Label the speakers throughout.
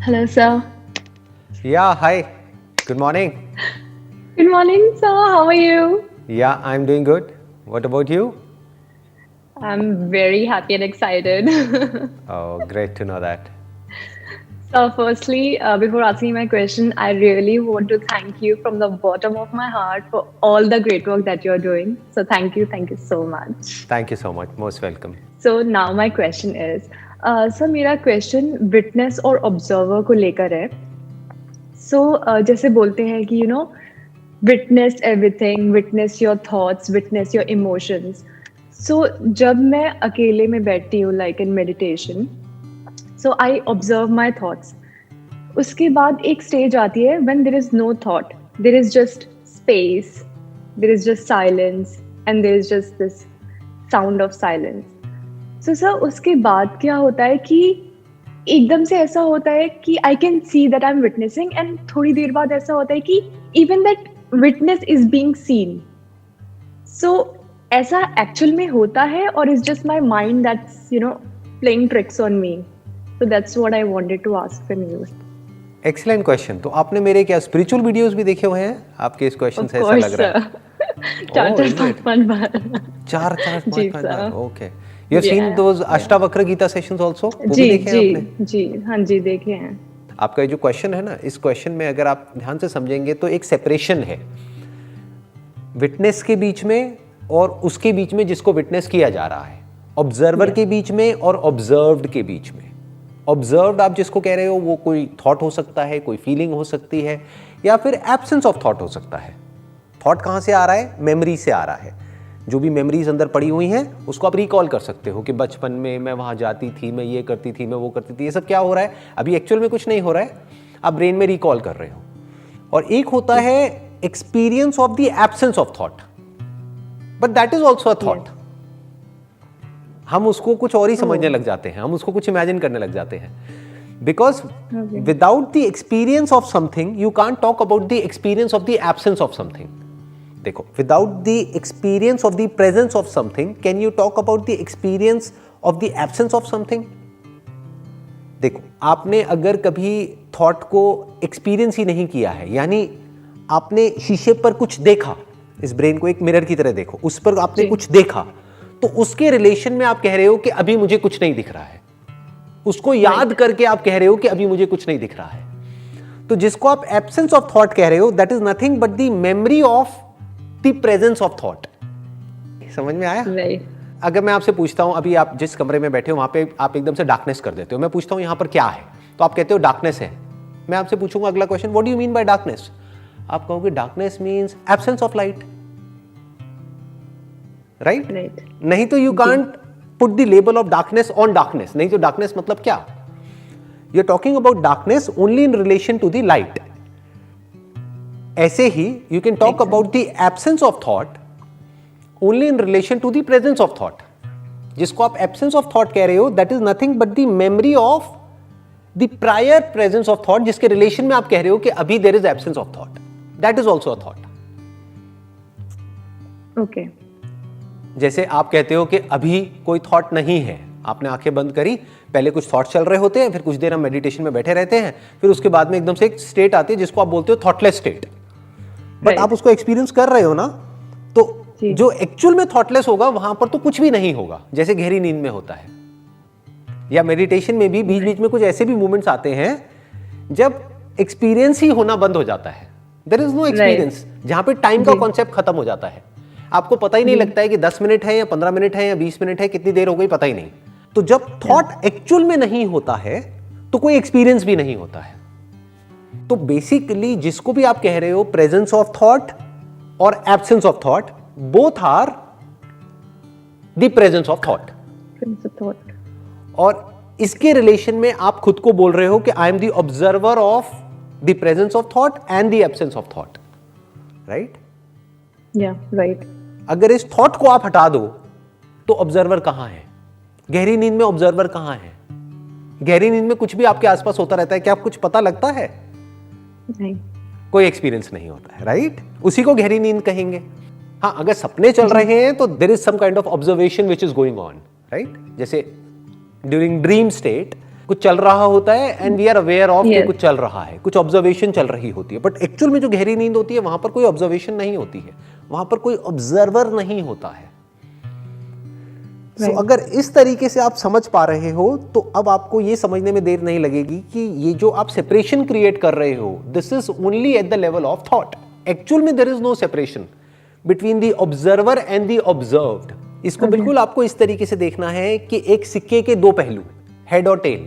Speaker 1: Hello, sir.
Speaker 2: Yeah, hi. Good morning.
Speaker 1: Good morning, sir. How are you?
Speaker 2: Yeah, I'm doing good. What about you?
Speaker 1: I'm very happy and excited.
Speaker 2: Oh, great to know that.
Speaker 1: So, firstly, before asking my question, I really want to thank you from the bottom of my heart for all the great work that you're doing. So, thank you so much.
Speaker 2: Thank you so much. Most welcome.
Speaker 1: So, now my question is, sir मेरा question witness और observer को लेकर है. जैसे बोलते हैं कि witness everything, witness your thoughts, witness your emotions. जब मैं अकेले में बैठती हूँ like in meditation, so I observe my thoughts. उसके बाद एक स्टेज आती है when there is no thought, there is just space, there is just silence and there is just this sound of silence. Sir उसके बाद क्या होता है कि एकदम से ऐसा होता है कि I can see that I am witnessing, and थोड़ी देर बाद ऐसा होता है कि even that witness is being seen. So ऐसा एक्चुअल में होता है और is just my mind that's playing tricks on me. So that's what I wanted to ask from you.
Speaker 2: Excellent question. तो आपने मेरे क्या स्पिरिचुअल वीडियोस भी देखे हुए हैं? आपके इस क्वेश्चन से ऐसा लग रहा है.
Speaker 1: चार
Speaker 2: Oh,
Speaker 1: चार
Speaker 2: is
Speaker 1: पांच
Speaker 2: it?
Speaker 1: पांच बार.
Speaker 2: चार चार
Speaker 1: जी
Speaker 2: पाँच पाँच
Speaker 1: सर.
Speaker 2: बार. Okay. You have seen those Ashtavakra Gita sessions also? वो भी
Speaker 1: जी
Speaker 2: देखे हैं
Speaker 1: जी
Speaker 2: आपने?
Speaker 1: जी, हाँ जी देखे हैं.
Speaker 2: आपका ये जो क्वेश्चन है ना, इस क्वेश्चन में अगर आप ध्यान से समझेंगे तो एक सेपरेशन है विटनेस के बीच में और उसके बीच में जिसको विटनेस किया जा रहा है, ऑब्जर्वर के बीच में और ऑब्जर्व्ड के बीच में. ऑब्जर्व्ड आप जिसको कह रहे हो वो कोई थॉट हो सकता है, कोई फीलिंग हो सकती है, या फिर एब्सेंस ऑफ थॉट हो सकता है. थॉट कहाँ से आ रहा है? मेमोरी से आ रहा है. जो भी मेमोरीज अंदर पड़ी हुई हैं उसको आप रिकॉल कर सकते हो कि बचपन में मैं वहाँ जाती थी, मैं ये करती थी, मैं वो करती थी. ये सब क्या हो रहा है? अभी एक्चुअल में कुछ नहीं हो रहा है, आप ब्रेन में रिकॉल कर रहे हो. और एक होता है experience of the absence of thought, but that is also a thought. हम उसको कुछ और ही समझने लग जाते हैं, हम उसको कुछ इमेजिन करने लग जाते हैं. Because without the experience of something you can't talk about the experience of the absence of something. देखो, without the experience of the presence of something can you talk about the experience of the absence of something? देखो, आपने अगर कभी thought को experience ही नहीं किया है, यानी आपने शीशे पर कुछ देखा, इस ब्रेन को एक मिरर की तरह देखो, उस पर आपने कुछ देखा, तो उसके रिलेशन में आप कह रहे हो कि अभी मुझे कुछ नहीं दिख रहा है. उसको याद करके आप कह रहे हो कि अभी मुझे कुछ नहीं दिख रहा है. तो जिसको आप एब्सेंस ऑफ थॉट कह रहे हो, that is nothing but the memory of the presence of thought. समझ में आया?
Speaker 1: राइट.
Speaker 2: अगर मैं आपसे पूछता हूं, अभी आप जिस कमरे में बैठे हो वहां पे आप एकदम से डार्कनेस कर देते हो. मैं पूछता हूं यहां पर क्या है, तो आप कहते हो डार्कनेस है. मैं आपसे पूछूंगा अगला question, what do you mean by darkness? आप कहोगे darkness means absence of light. Right? नहीं तो you can't put the label of darkness on darkness. नहीं तो डार्कनेस मतलब क्या? You are talking about darkness only in relation to the light. ऐसे ही you can talk about the absence of thought only in relation to the presence of thought. जिसको आप absence of thought कह रहे हो, that is nothing but the memory of the prior presence of thought, जिसके relation में आप कह रहे हो कि अभी there is absence of thought. That is also a thought.
Speaker 1: Okay.
Speaker 2: जैसे आप कहते हो कि अभी कोई थॉट नहीं है, आपने आंखें बंद करी, पहले कुछ थॉट चल रहे होते हैं, फिर कुछ देर हम मेडिटेशन में बैठे रहते हैं, फिर उसके बाद में एकदम से एक स्टेट आती है जिसको आप बोलते हो थॉटलेस स्टेट. बट आप उसको एक्सपीरियंस कर रहे हो ना, तो जो एक्चुअल में थॉटलेस होगा वहां पर तो कुछ भी नहीं होगा, जैसे गहरी नींद में होता है. या मेडिटेशन में भी बीच बीच में कुछ ऐसे भी मोमेंट्स आते हैं जब एक्सपीरियंस ही होना बंद हो जाता है. देयर इज नो एक्सपीरियंस, जहां पे टाइम का कॉन्सेप्ट खत्म हो जाता है. आपको पता ही नहीं लगता है कि 10 मिनट है या 15 मिनट है या 20 मिनट है, कितनी देर हो गई पता ही नहीं. तो जब थॉट एक्चुअल में नहीं होता है तो कोई एक्सपीरियंस भी नहीं होता है. तो बेसिकली जिसको भी आप कह रहे हो, प्रेजेंस ऑफ थॉट और absence of thought, both are the presence of thought. और इसके रिलेशन में आप खुद को बोल रहे हो कि I am the observer of the presence of thought and the absence of thought. Right?
Speaker 1: या राइट.
Speaker 2: अगर इस थॉट को आप हटा दो तो ऑब्जर्वर कहां है? गहरी नींद में ऑब्जर्वर कहां है? गहरी नींद में कुछ भी आपके आसपास होता रहता है, क्या आपको कुछ पता लगता है?
Speaker 1: नहीं.
Speaker 2: कोई एक्सपीरियंस नहीं होता है. राइट? उसी को गहरी नींद कहेंगे. हाँ, अगर सपने चल रहे हैं तो there is some kind of observation which is going on. Right? जैसे ड्यूरिंग ड्रीम स्टेट कुछ चल रहा होता है and we are aware of कि
Speaker 1: Yes.
Speaker 2: कुछ चल रहा है, कुछ ऑब्जर्वेशन चल रही होती है, बट एक्चुअल में जो गहरी नींद होती है वहां पर कोई ऑब्जर्वेशन नहीं होती है, वहां पर कोई ऑब्जर्वर नहीं होता है।
Speaker 1: Right.
Speaker 2: अगर इस तरीके से आप समझ पा रहे हो तो अब आपको ये समझने में देर नहीं लगेगी कि ये जो आप सेपरेशन क्रिएट कर रहे हो, this is only at the level of thought. Actual में there is no separation between the observer and the observed. इसको बिल्कुल आपको इस तरीके से देखना है कि एक सिक्के के दो पहलू, हेड और टेल।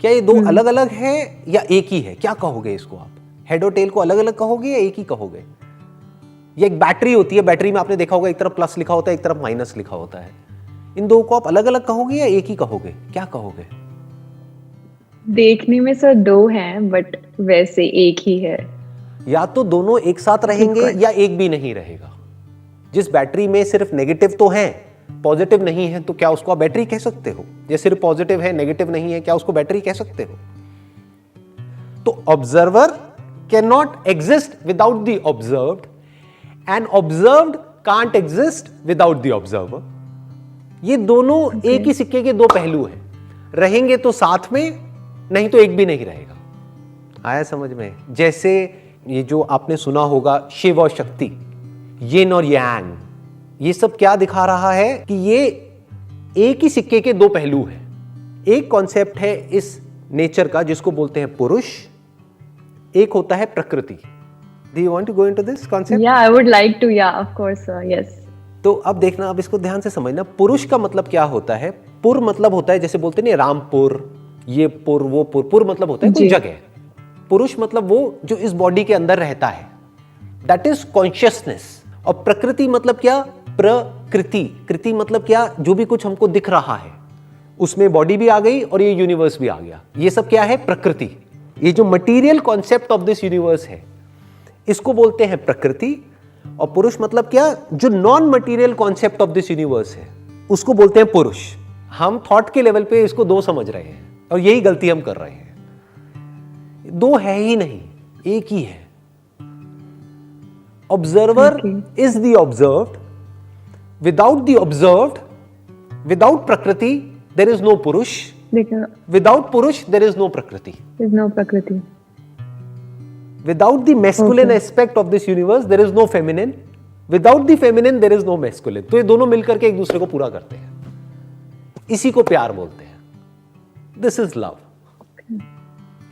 Speaker 2: क्या ये दो अलग अलग है या एक ही है? क्या कहोगे इसको आप? हेड और टेल को अलग अलग कहोगे या एक ही कहोगे? ये एक बैटरी होती है, बैटरी में आपने देखा होगा एक तरफ प्लस लिखा होता है, एक तरफ माइनस लिखा होता है। इन दो को आप अलग अलग कहोगे या एक ही कहोगे? क्या कहोगे?
Speaker 1: देखने में सर दो हैं बट वैसे एक ही है।
Speaker 2: या तो दोनों एक साथ रहेंगे या एक भी नहीं रहेगा। जिस बैटरी में सिर्फ नेगेटिव तो है, पॉजिटिव नहीं है, तो क्या उसको आप बैटरी कह सकते हो? या सिर्फ पॉजिटिव है नेगेटिव नहीं है, क्या उसको बैटरी कह सकते हो? तो observer can not exist without the observed and observed can't exist without the observer. ये दोनों एक ही सिक्के के दो पहलू हैं, रहेंगे तो साथ में, नहीं तो एक भी नहीं रहेगा। आया समझ में? जैसे ये जो आपने सुना होगा शिव और शक्ति, यिन और यांग, ये सब क्या दिखा रहा है कि ये एक ही सिक्के के दो पहलू हैं। एक कॉन्सेप्ट है इस नेचर का जिसको बोलते हैं पुरुष, एक होता है प्रकृति। Do you want to go into this concept?
Speaker 1: Yeah, I would like to. Yeah, of course, sir. Yes.
Speaker 2: तो अब देखना, अब इसको ध्यान से समझना। पुरुष का मतलब क्या होता है? पुर मतलब होता है, जैसे बोलते नहीं रामपुर, ये पुर वो पुर, पुर मतलब होता है कोई जगह। पुरुष मतलब वो जो इस बॉडी के अंदर रहता है, दैट इज कॉन्शियसनेस। और प्रकृति मतलब क्या? प्रकृति। कृति मतलब क्या? जो भी कुछ हमको दिख रहा है, उसमें बॉडी भी आ गई और ये यूनिवर्स भी आ गया, ये सब क्या है? प्रकृति। ये जो material concept of this universe है, इसको बोलते हैं प्रकृति। और पुरुष मतलब क्या? जो non material concept of this universe है, उसको बोलते हैं पुरुष। हम थॉट के लेवल पे इसको दो समझ रहे हैं और यही गलती हम कर रहे हैं। दो है ही नहीं, एक ही है। Observer is the observed, without the observed, without प्रकृति देयर इज नो पुरुष, विदाउट पुरुष देयर इज नो प्रकृति।
Speaker 1: प्रकृति।
Speaker 2: Without the masculine aspect of this universe, there is no feminine. Without the feminine, there is no masculine. तो ये दोनों मिलकर के एक दूसरे को पूरा करते हैं। इसी को प्यार बोलते हैं। This is love.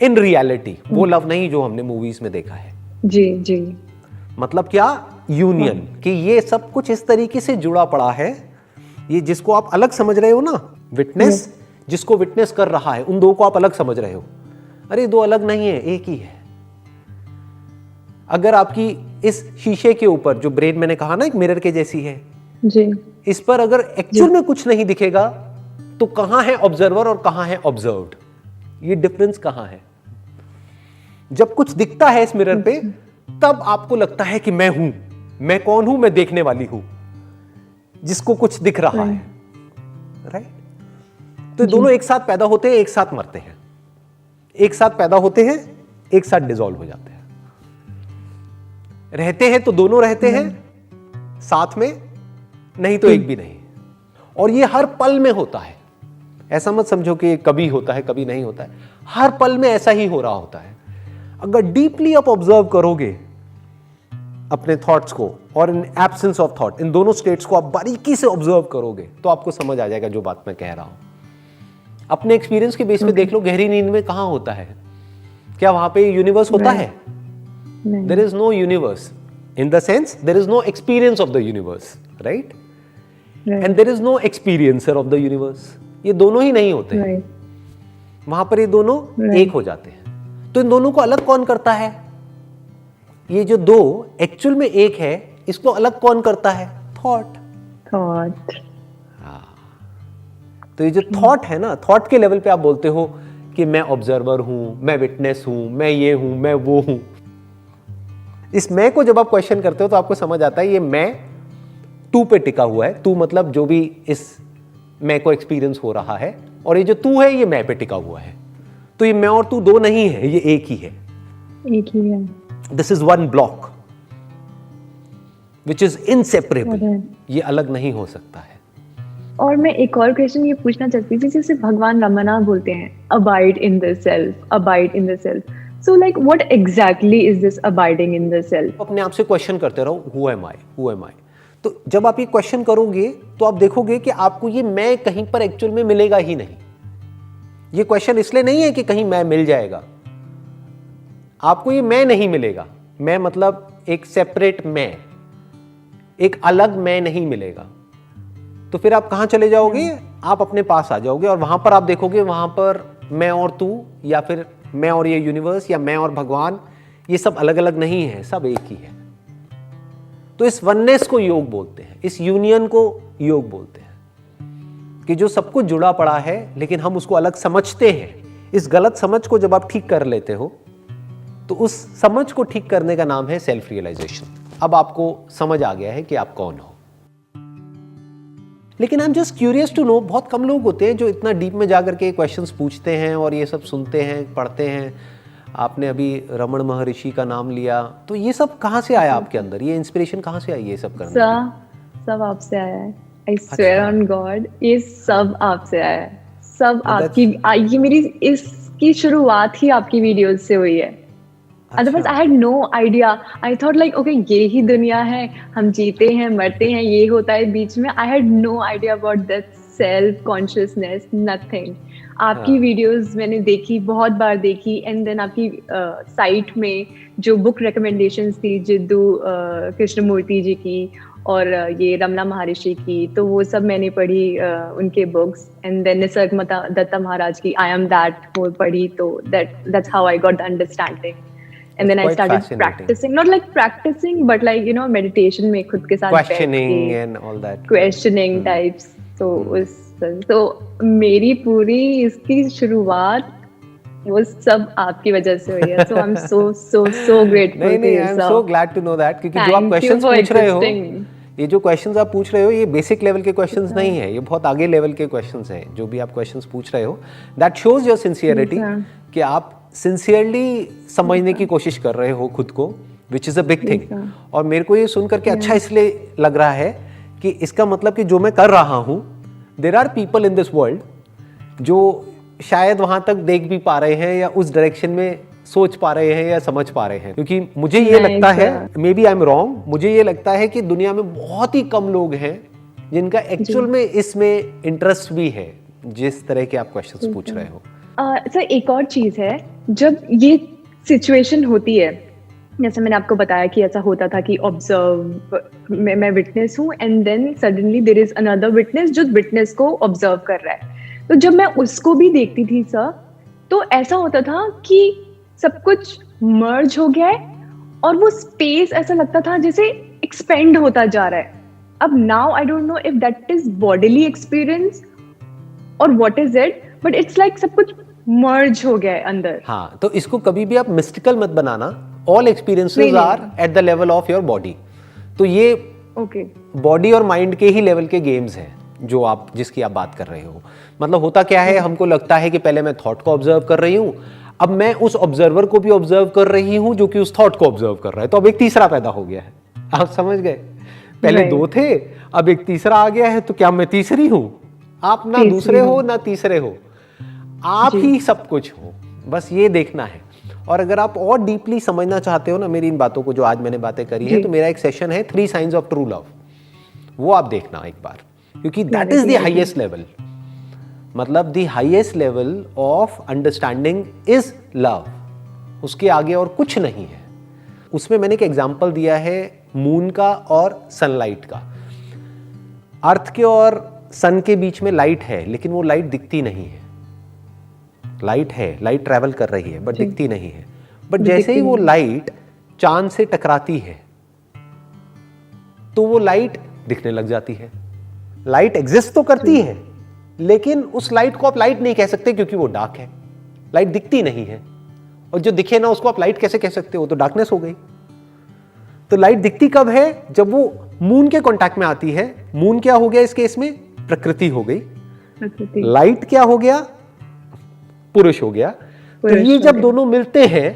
Speaker 2: In reality, वो लव नहीं जो हमने मूवीज में देखा है।
Speaker 1: जी जी।
Speaker 2: मतलब क्या? यूनियन, कि ये सब कुछ इस तरीके से जुड़ा पड़ा है। ये जिसको आप अलग समझ रहे हो ना, विटनेस, जिसको विटनेस कर रहा है, उन दो को आप अलग समझ रहे हो। अरे दो अलग नहीं है, एक ही है। अगर आपकी इस शीशे के ऊपर, जो ब्रेन मैंने कहा ना एक मिरर के जैसी है
Speaker 1: जी,
Speaker 2: इस पर अगर एक्चुअल में कुछ नहीं दिखेगा तो कहां है ऑब्जर्वर और कहां है ऑब्जर्व्ड? ये डिफरेंस कहां है? जब कुछ दिखता है इस मिरर पे, तब आपको लगता है कि मैं हूं, मैं कौन हूं? मैं देखने वाली हूं जिसको कुछ दिख रहा है, राइट? तो दोनों एक साथ पैदा होते हैं, एक साथ मरते हैं, एक साथ पैदा होते हैं, एक साथ डिसॉल्व हो जाते हैं। रहते हैं तो दोनों रहते हैं साथ में, नहीं तो एक भी नहीं। और ये हर पल में होता है। ऐसा मत समझो कि कभी होता है कभी नहीं होता है, हर पल में ऐसा ही हो रहा होता है। अगर डीपली आप ऑब्जर्व करोगे अपने थॉट्स को और इन एब्सेंस ऑफ थॉट, इन दोनों स्टेट्स को आप बारीकी से ऑब्जर्व करोगे तो आपको समझ आ जाएगा जो बात मैं कह रहा हूं। अपने एक्सपीरियंस के बेस पे देख लो, गहरी नींद में कहां होता है? क्या वहां पे यूनिवर्स होता है? There is no universe. In the sense, there is no experience of the universe, right? And there is no experiencer of the universe. ये दोनों ही नहीं होते हैं। वहां पर ये दोनों एक हो जाते हैं। तो इन दोनों को अलग कौन करता है? ये जो दो एक्चुअल में एक है, इसको अलग कौन करता है? थॉट। तो ये जो थॉट है ना, थॉट के लेवल पे आप बोलते हो कि मैं ऑब्जर्वर हूं, मैं विटनेस हूं, मैं ये हूं, मैं वो हूं। इस मैं को जब आप क्वेश्चन करते हो तो आपको समझ आता है ये मैं तू पे टिका हुआ है। तू मतलब जो भी इस मैं को एक्सपीरियंस हो रहा है, और ये जो तू है ये मैं पे टिका हुआ है। तो ये मैं और तू दो नहीं है, ये एक ही है।
Speaker 1: एक ही है।
Speaker 2: This is one block which is inseparable. ये अलग नहीं हो सकता है।
Speaker 1: और मैं एक और क्वेश्चन ये पूछना चाहती थी, जैसे भगवान रमना बोलते हैं abide in the self, abide in the self, so like what exactly is this abiding in the self?
Speaker 2: अपने आप से क्वेश्चन करते रहो, who am I, who am I. तो जब आप ये क्वेश्चन करोगे तो आप देखोगे कि आपको ये मैं कहीं पर एक्चुअल में मिलेगा ही नहीं। ये क्वेश्चन इसलिए नहीं है कि कहीं मैं मिल जाएगा, आपको ये मैं नहीं मिलेगा। मैं मतलब एक सेपरेट मैं, एक अलग मैं नहीं मिलेगा। तो फिर आप कहां चले जाओगे? आप अपने पास आ जाओगे और वहां पर आप देखोगे, वहां पर मैं और तू, या फिर मैं और ये यूनिवर्स, या मैं और भगवान, ये सब अलग अलग नहीं है, सब एक ही है। तो इस वननेस को योग बोलते हैं, इस यूनियन को योग बोलते हैं, कि जो सब कुछ जुड़ा पड़ा है लेकिन हम उसको अलग समझते हैं। इस गलत समझ को जब आप ठीक कर लेते हो तो उस समझ को ठीक करने का नाम है सेल्फ रियलाइजेशन। अब आपको समझ आ गया है कि आप कौन हो। लेकिन I am just curious to know, बहुत कम लोग होते हैं जो इतना डीप में जाकर के क्वेश्चंस पूछते हैं और ये सब सुनते हैं, पढ़ते हैं। आपने अभी रमण महर्षि का नाम लिया, तो ये सब कहाँ से आया आपके अंदर? ये इंस्पिरेशन कहाँ से आई ये सब करने की?
Speaker 1: सब आपसे आया है, आई स्वेयर ऑन गॉड, ये सब आपसे आया है, सब आपकी। ये मेरी इसकी शुरुआत ही आपकी वीडियोस से हुई है। Otherwise, I had no idea. I thought like, okay, ये ही दुनिया है, हम जीते हैं, मरते हैं, ये होता है बीच में। I had no idea about that self consciousness, nothing. आपकी वीडियोस मैंने देखी, बहुत बार देखी, एंड देन आपकी साइट में जो बुक रिकमेंडेशंस थी जिद्दू कृष्णमूर्ति जी की और ये रमना महर्षि की, तो वो सब मैंने पढ़ी, उनके books. And then Nisargadatta Maharaj की आई एम दैट वो पढ़ी, तो that's how I got the understanding. And then I started practicing, not like practicing, but like, you know, meditation में खुद के साथ
Speaker 2: questioning and all that,
Speaker 1: questioning types. तो मेरी पूरी इसकी शुरुआत वो सब आपकी वजह से हुई है। So I'm so grateful.
Speaker 2: नहीं, I'm so glad to know that, क्योंकि जो आप questions पूछ रहे हो, ये जो क्वेश्चंस आप पूछ रहे हो, ये बेसिक लेवल के क्वेश्चंस नहीं है, ये बहुत आगे लेवल के क्वेश्चंस हैं। जो भी आप क्वेश्चंस पूछ रहे हो, दैट शोज योर सिंसियरिटी, कि आप सिंसियरली समझने की कोशिश कर रहे हो खुद को, which is a big thing. और मेरे को ये सुन करके अच्छा इसलिए लग रहा है कि इसका मतलब कि जो मैं कर रहा हूँ, there are people in this world जो शायद वहां तक देख भी पा रहे हैं, या उस डायरेक्शन में सोच पा रहे हैं, या समझ पा रहे हैं। क्योंकि मुझे ये लगता है, maybe I am wrong, मुझे ये लगता है कि दुनिया में बहुत ही कम लोग हैं जिनका एक्चुअल में इसमें इंटरेस्ट भी है, जिस तरह के आप क्वेश्चंस पूछ रहे हो।
Speaker 1: सर एक और चीज है, जब ये सिचुएशन होती है, जैसे मैंने आपको बताया कि ऐसा होता था कि ऑब्जर्व, मैं विटनेस हूँ, and then suddenly there is another witness जो विटनेस को ऑब्जर्व कर रहा है। तो जब मैं उसको भी देखती थी सर, तो ऐसा होता था कि सब कुछ मर्ज हो गया है और वो स्पेस ऐसा लगता था जैसे एक्सपेंड होता जा रहा है। अब now I don't know if that is bodily experience और what is it, but it's like सब कुछ मर्ज हो गया है अंदर।
Speaker 2: हाँ, तो इसको कभी भी आप मिस्टिकल मत बनाना। All experiences are at the level of your body. तो ये बॉडी और माइंड के ही लेवल के गेम्स हैं जो आप, जिसकी आप बात कर रहे हो। मतलब होता क्या है, हमको लगता है कि पहले मैं थॉट को ऑब्जर्व कर रही हूँ, अब मैं उस ऑब्जर्वर को भी ऑब्जर्व कर रही हूँ जो कि उस थॉट को ऑब्जर्व कर रहा है। तो अब एक तीसरा पैदा हो गया है। आप समझ गए? पहले दो थे, अब एक तीसरा आ गया है। तो क्या मैं तीसरी हूँ? आप ना दूसरे हो ना तीसरे हो, आप ही सब कुछ हो। बस ये देखना है। और अगर आप और डीपली समझना चाहते हो ना मेरी इन बातों को, जो आज मैंने बातें करी है, तो मेरा एक सेशन है 3 साइंस ऑफ ट्रू लव, वो आप देखना एक बार, क्योंकि that is the highest level. मतलब the highest level of understanding is love, उसके आगे और कुछ नहीं है। उसमें मैंने एक एग्जांपल दिया है मून का और सनलाइट का। अर्थ के और सन के बीच में लाइट है, लेकिन वो लाइट दिखती नहीं है। लाइट है, लाइट ट्रैवल कर रही है, बट दिखती नहीं है। बट जैसे ही वो लाइट चांद से टकराती है तो वो लाइट दिखने लग जाती है। लाइट एग्जिस्ट तो करती है, लेकिन उस लाइट को आप लाइट नहीं कह सकते क्योंकि वो डार्क है। लाइट दिखती नहीं है, और जो दिखे ना उसको आप लाइट कैसे कह सकते हो? तो डार्कनेस हो गई। तो लाइट दिखती कब है? जब वो मून के कांटेक्ट में आती है। मून क्या हो गया इस केस में? प्रकृति हो गई। लाइट क्या हो गया? पुरुष हो गया। तो ये जब दोनों मिलते हैं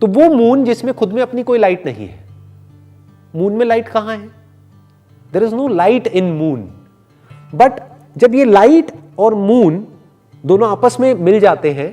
Speaker 2: तो वो मून जिसमें खुद में अपनी कोई लाइट नहीं है। मून में लाइट कहां है? There is no light in moon. But जब ये लाइट और मून दोनों आपस में मिल जाते हैं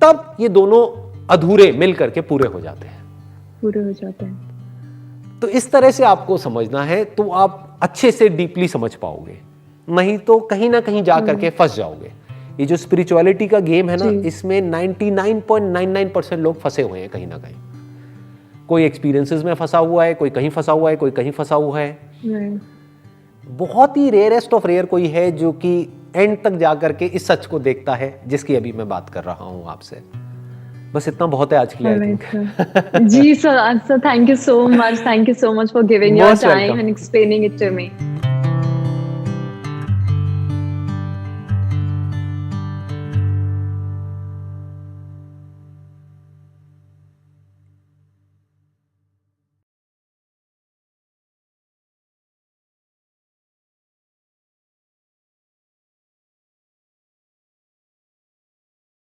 Speaker 2: तब ये दोनों अधूरे मिल करके पूरे हो जाते हैं,
Speaker 1: पूरे हो जाते हैं।
Speaker 2: तो इस तरह से आपको समझना है तो आप अच्छे से डीपली समझ पाओगे, नहीं तो कहीं ना कहीं जा करके फंस जाओगे। ये जो स्पिरिचुअलिटी का गेम है ना, इसमें 99.99% लोग फंसे हुए हैं कहीं ना कहीं। कोई एक्सपीरियंसेस में फंसा हुआ है, कोई कहीं फंसा हुआ है, कोई कहीं फंसा हुआ है। बहुत ही रेयरेस्ट ऑफ रेयर कोई है जो कि एंड तक जा करके इस सच को देखता है जिसकी अभी मैं बात कर रहा हूं आपसे। बस इतना बहुत है आज के लिए, आई थिंक।
Speaker 1: जी sir, thank you so much, thank you so much for giving your
Speaker 2: Most
Speaker 1: time
Speaker 2: welcome.
Speaker 1: And explaining it to me.